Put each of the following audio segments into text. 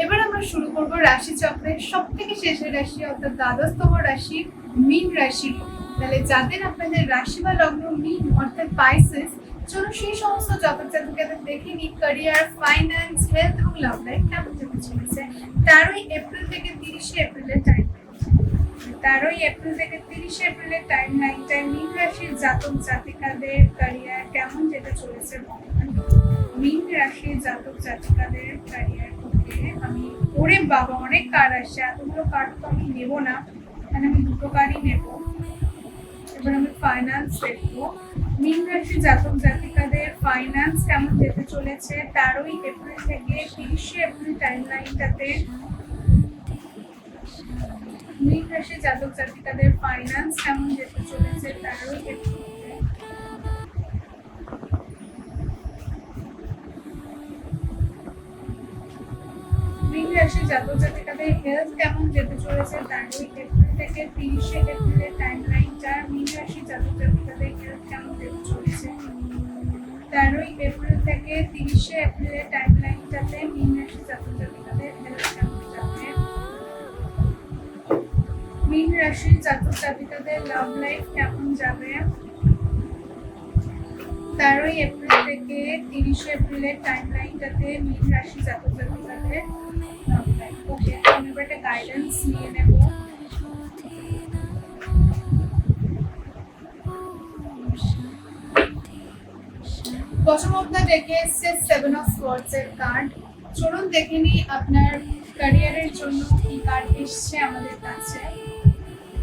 এবার আমরা শুরু করব রাশি চক্রের সব থেকে শেষের রাশি অর্থাৎ দ্বাদশতম রাশি মীন রাশি। তাহলে যাদের আপনাদের রাশি বা লগ্ন মীন অর্থাৎ পাইসেস, চলুন সেই সমস্ত জাতক জাতিকাদের দেখে নিই ক্যারিয়ার, ফাইন্যান্স, হেলথ এবং লাভ লাইফ কেমন যেতে চলেছে 13ই এপ্রিল থেকে 30শে এপ্রিলের টাইম। 13ই এপ্রিল থেকে 30শে এপ্রিলের টাইম লাইনটায় মীন রাশির জাতক জাতিকাদের ক্যারিয়ার কেমন যেতে চলেছে। মীন রাশির জাতক জাতিকাদের ক্যারিয়ার থেকে আমি ওরে বাবা অনেক কার্ড আসছে, এতগুলো কার্ড তো আমি নেবো না, মানে আমি দুটো কার্ডই নেবো। এবার আমি ফাইন্যান্স দেখবো। মীন রাশির জাতক জাতিকাদের ফাইন্যান্স কেমন যেতে চলেছে 13ই এপ্রিল থেকে 30শে এপ্রিল টাইম লাইনটাতে। মীন রাশির জাতক জাতিকাদের ফাইন্যান্স কেমন যেতে চলেছে 13ই এপ্রিল। মীন রাশির জাতক জাতিকাদের হেলথ কেমন যেতে চলেছে 13ই এপ্রিল থেকে 30শে এপ্রিলের টাইম লাইনটা। মীন রাশির জাতক জাতিকাদের হেলথ কেমন যেতে চলেছে 13ই এপ্রিল থেকে 30শে এপ্রিলের টাইম লাইনটাতে। মীন রাশির জাতক জাতিকাদের হেলথ কেমন যাবে। মীন রাশির জাতক জাতিকাদের লাভ লাইফ কেমন যাবে 13ই এপ্রিল থেকে 30শে এপ্রিলের টাইম লাইনটাতে। মীন রাশির জাতক জাতিকাদের লাভ লাইফ। ওকে, আমি এবার একটা গাইডেন্স নিয়ে নেব। বটম অফ দ্য ডেকে এসছে 7 অফ সোয়ার্ডস এর কার্ড। চলুন দেখে নিই আপনার ক্যারিয়ারের জন্য কি কার্ড এসছে আমাদের কাছে।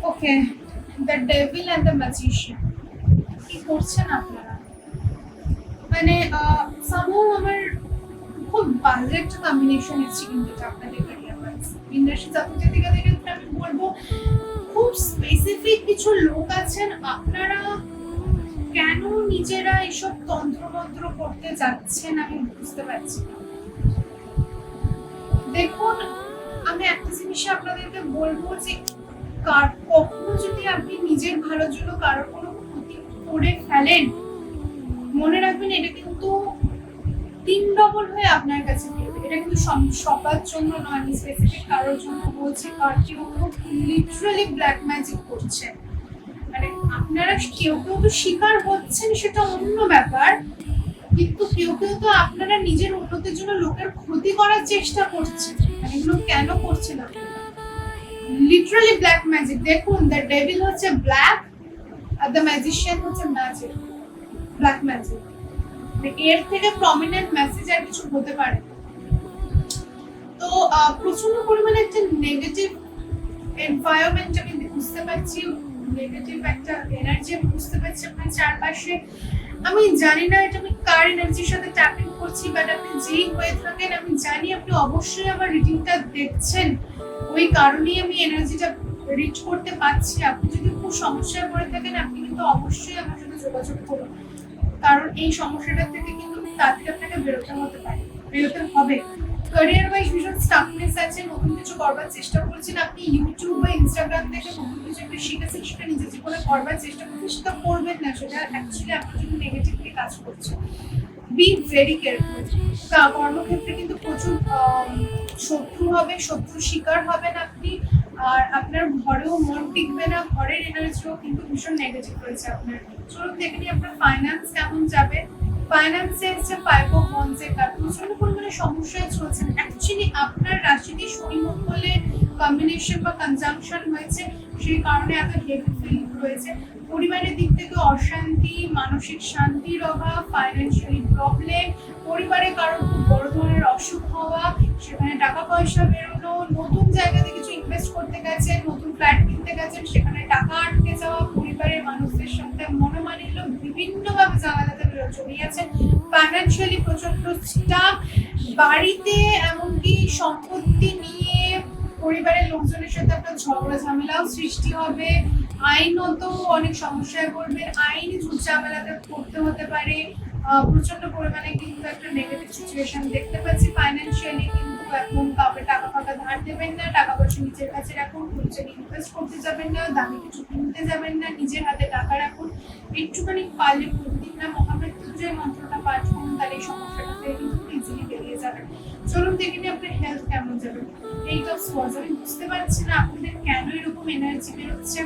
Okay, the devil and the magician. কি করছেন আপনারা? মানে সামহাউ আমার খুব বাজে একটা কম্বিনেশন এসছে কিন্তু এটা আপনাদের ক্যারিয়ার ওয়াইজ। মীন রাশি জাতক জাতিকাদের ক্ষেত্রে আমি বলবো খুব স্পেসিফিক কিছু লোক আছেন, আপনারা কেন নিজেরা এসব তন্ত্রমন্ত্র করতে যাচ্ছেন আমি বুঝতে পারছি না। দেখুন, আমি একটা জিনিস আপনাদেরকে বলবো যে কখনো যদি আপনি নিজের ভালোর জন্য কারোর কোনো ক্ষতি করে ফেলেন, মনে রাখবেন এটা কিন্তু 3 ডবল হয়ে আপনার কাছে ফিরবে। এটা কিন্তু সবার জন্য নয়, আমি স্পেসিফিক কারোর জন্য বলছি। কার্ডটি লিটারালি ব্ল্যাক ম্যাজিক করছে। মানে আপনারা কেউ কেউ তো শিকার হচ্ছেন, সেটা অন্য ব্যাপার, কিন্তু কেউ কেউ তো আপনারা নিজের উন্নতির জন্য লোকের ক্ষতি করার চেষ্টা করছেন। মানে এগুলো কেন করছেন আপনারা? Literally black magic. দেখুন, দ্য ডেভিল হচ্ছে ব্ল্যাক আর দ্য ম্যাজিশিয়ান হচ্ছে ম্যাজিক, ব্ল্যাক ম্যাজিক। এর থেকে প্রমিনেন্ট মেসেজ আর কিছু হতে পারে। তো প্রচন্ড পরিমাণে একটা নেগেটিভ এনভায়রনমেন্ট আমি বুঝতে পারছি, নেগেটিভ একটা এনার্জি আমি বুঝতে পারছি আপনার চারপাশে। আমি জানি না এটা আমি কার এনার্জির সাথে ট্যাপিং করছি, বাট আপনি যেই হয়ে থাকেন আমি জানি আপনি অবশ্যই আমার রিডিংটা দেখছেন, ওই কারণেই আমি এনার্জিটা রিড করতে পারছি। আপনি যদি খুব সমস্যায় পড়ে থাকেন আপনি কিন্তু অবশ্যই আমার সাথে যোগাযোগ করুন, কারণ এই সমস্যাটা থেকে কিন্তু তাড়াতাড়ি আপনাকে বেরোতে হবে। ক্যারিয়ার ওয়াইজ ভীষণ স্টাকনেস আছে, নতুন কিছু করবার চেষ্টা করছেন, আপনি ইউটিউব বা ইনস্টাগ্রাম থেকে নতুন কিছু একটা শিখেছেন, সেটা নিজের জীবনে করবার চেষ্টা করছেন, সেটা করবেন না, সেটা অ্যাকচুয়ালি আপনার জন্য নেগেটিভলি কাজ করছে। Be very careful. কর্মক্ষেত্রে কিন্তু প্রচুর শত্রু হবে, শত্রু শিকার হবেন আপনি, আর আপনার ঘরেও মন টিকবে না, ঘরের এনার্জিও কিন্তু ভীষণ নেগেটিভ রয়েছে আপনার। চলুন দেখে নিই আপনার ফাইন্যান্স কেমন যাবে। ফাইন্যান্সে এসছে 5 অফ ওয়ান্ডস এর কার্ড। প্রচন্ড পরিমাণে সমস্যায় চলছেন। অ্যাকচুয়ালি আপনার রাশিতে শনি মঙ্গলের কম্বিনেশন বা কনজাংশন হয়েছে, সেই কারণে এত হেভি ফিল রয়েছে। পরিবারের দিক থেকে অশান্তি, মানসিক শান্তির অভাব, ফাইন্যান্সিয়ালি প্রবলেম, পরিবারে কারোর খুব বড় ধরনের অসুখ হওয়া, সেখানে টাকা পয়সা বেরোনো, নতুন জায়গাতে কিছু ইনভেস্ট করতে গেছেন, নতুন ফ্ল্যাট কিনতে গেছেন, সেখানে টাকা আটকে যাওয়া, পরিবারের মানুষদের সাথে মনোমালিন্য, বিভিন্নভাবে ঝামেলাতে জড়িয়েছে। ফাইন্যান্সিয়ালি প্রচন্ড চাপ, বাড়িতে এমনকি সম্পত্তি নিয়ে পরিবারের লোকজনের সাথে আপনার ঝগড়া ঝামেলাও সৃষ্টি হবে। আইনত অনেক সমস্যায় পড়বেন, আইনি ঝামেলাতে পড়তে হতে পারে। প্রচন্ড পরিমাণে কিন্তু একটা নেগেটিভ সিচুয়েশন দেখতে পাচ্ছি। ফাইন্যান্সিয়ালি কিন্তু এখন কাউকে টাকা ফাঁকা ধার দেবেন না, টাকা পয়সা নিজের কাছে রাখুন, ফিউচারে ইনভেস্ট করতে যাবেন না, দামি কিছু কিনতে যাবেন না, নিজের হাতে টাকা রাখুন। একটুখানি পারলে প্রতিদিন না মহামৃত্যুঞ্জয় মন্ত্রটা পাঠ করুন, তাহলে এই সমস্যাটা থেকে কিন্তু ইজিলি বেরিয়ে যাবেন। চলুন দেখে নিই আপনার হেলথ কেমন যাবে। যাবে। এইট অফ সোয়ার্ডস, আমি বুঝতে পারছি না আপনাদের কেন এরকম এনার্জি বেরোচ্ছে।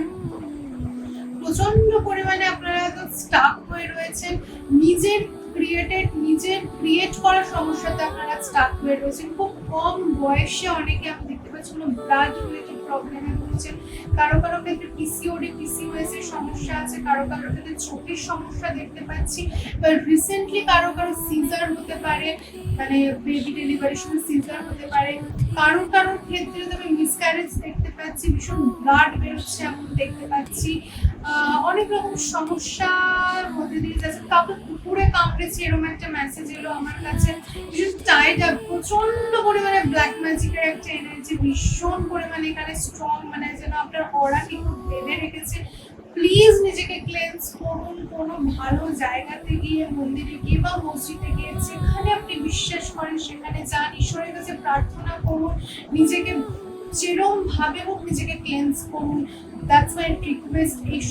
প্রচন্ড পরিমাণে আপনারা তো স্টাক হয়ে রয়েছেন, নিজের ক্রিয়েট করা সমস্যাতে আপনারা স্টাক হয়ে রয়েছেন। খুব কম বয়সে অনেকে আমি দেখতে পাচ্ছি ব্লাড রিলেটেড প্রবলেমে ভুগছেন। কারো কারো ক্ষেত্রে পিসিওএস এর সমস্যা আছে, কারো কারো ক্ষেত্রে চোখের সমস্যা দেখতে পাচ্ছি, বা রিসেন্টলি কারো কারো সিজার হতে পারে, মানে বেবি ডেলিভারির সময় সিজার হতে পারে। কারো কারোর ক্ষেত্রে তো আমি মিসক্যারেজ দেখতে পাচ্ছি, ভীষণ ব্লাড বেরোচ্ছে এমন দেখতে পাচ্ছি। অনেক রকম সমস্যার মধ্যে দিয়ে যাচ্ছে। কাউকে কুকুরে কামড়েছে এরকম একটা মেসেজ এলো আমার কাছে। ভীষণ টাইট আপ, প্রচন্ড পরিমাণে ব্ল্যাক ম্যাজিকের একটা এনার্জি ভীষণ পরিমাণে এখানে স্ট্রং, মানে যেন আপনার অরা কিন্তু বেঁধে রেখেছে। প্লিজ নিজেকে ক্লেন্স করুন, কোনো ভালো জায়গাতে গিয়ে, মন্দিরে গিয়ে বা মসজিদে গিয়ে, যেখানে আপনি বিশ্বাস করেন সেখানে যান, ঈশ্বরের কাছে প্রার্থনা করুন, নিজেকে যেরকম ভাবে হোক নিজেকে ক্লেন্স করুন। That's my request. এই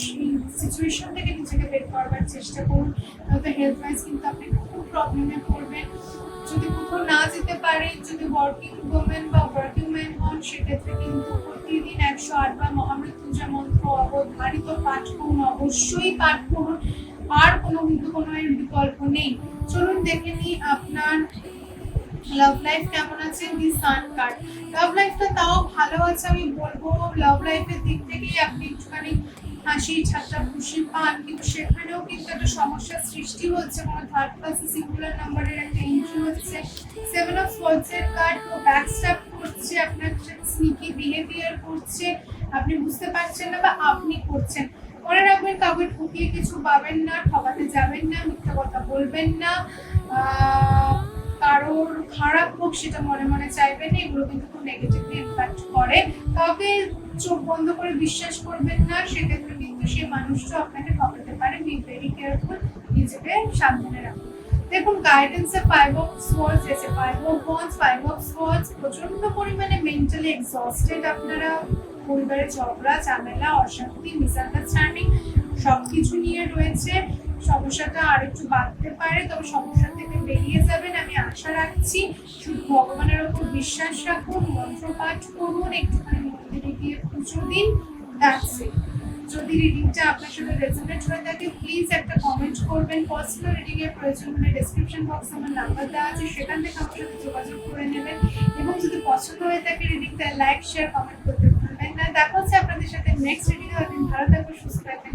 সিচুয়েশন থেকে নিজেকে বের করবার চেষ্টা করুন, নয়তো হেলথ ওয়াইজ কিন্তু আপনি খুব প্রবলেমে পড়বেন। যদি কোথাও না যেতে পারেন, যদি ওয়ার্কিং ওমেন বা ওয়ার্কিং ম্যান হন, সেক্ষেত্রে কিন্তু প্রতিদিন 108 বার মহামৃত্যুঞ্জয় মন্ত্র অবধারিত পাঠ করুন, অবশ্যই পাঠ করুন। আর কিন্তু কোনো এর বিকল্প নেই। চলুন দেখে নিই আপনার লাভ লাইফ কেমন আছে। দি সান কার্ড, লাভ লাইফটা তাও ভালো আছে আমি বলবো। লাভ লাইফের দিক থেকেই আপনি একটুখানি হাসি ঠাট্টা খুশি পান, কিন্তু সেখানেও কিন্তু একটা সমস্যার সৃষ্টি হচ্ছে। কোনো থার্ড ক্লাসে সিঙ্গুলার নাম্বারের একটা এন্ট্রি হচ্ছে। সেভেন অফ সোয়ার্ডস এর কার্ড, তো ব্যাকস্ট্যাপ করছে, আপনার স্নিকি বিহেভিয়ার করছে, আপনি বুঝতে পারছেন না বা আপনি করছেন। মনে রাখবেন, কাউকে ঠকিয়ে কিছু পাবেন না, ঠকাতে যাবেন না, মিথ্যা কথা বলবেন না, কারোর খারাপ হোক সেটা মনে মনে চাইবেন না। এগুলো কিন্তু খুব নেগেটিভলি ইমপ্যাক্ট করে। কাউকে চোখ বন্ধ করে বিশ্বাস করবেন না, সেক্ষেত্রে কিন্তু সেই মানুষটা আপনাকে ঠকাতে পারে। বি ভেরি কেয়ারফুল, নিজেকে সাবধানে রাখুন। দেখুন গাইডেন্সে 5 অফ সোয়ার্ডস এসে, 5 অফ ওয়ান্ডস, 5 অফ সোয়ার্ডস। প্রচন্ড পরিমাণে মেন্টালি এক্সস্টেড আপনারা, পরিবারে ঝগড়া ঝামেলা অশান্তি মিসআন্ডারস্ট্যান্ডিং সবকিছু নিয়ে রয়েছে। সমস্যাটা আর একটু বাড়তে পারে, তবে সমস্যা থেকে বেরিয়ে যাবেন আমি আশা রাখছি। শুধু ভগবানের ওপর বিশ্বাস রাখুন, মন্ত্র পাঠ করুন, একটুখানি মন্দিরে গিয়ে পুজো দিন। That's it. যদি রিডিংটা আপনার সাথে রেজোনেট হয়ে থাকে প্লিজ একটা কমেন্ট করবেন। পার্সোনাল রিডিং এর প্রয়োজন হলে ডেসক্রিপশন বক্সে আমার নাম্বার দেওয়া আছে, সেখান থেকে আমার সাথে যোগাযোগ করে নেবেন। এবং যদি পছন্দ হয়ে থাকে রিডিংটা লাইক শেয়ার কমেন্ট করতে ভুলবেন না। দেখা হচ্ছে আপনাদের সাথে নেক্সট রিডিং এ। ভালো থাকবেন, সুস্থ থাকবেন।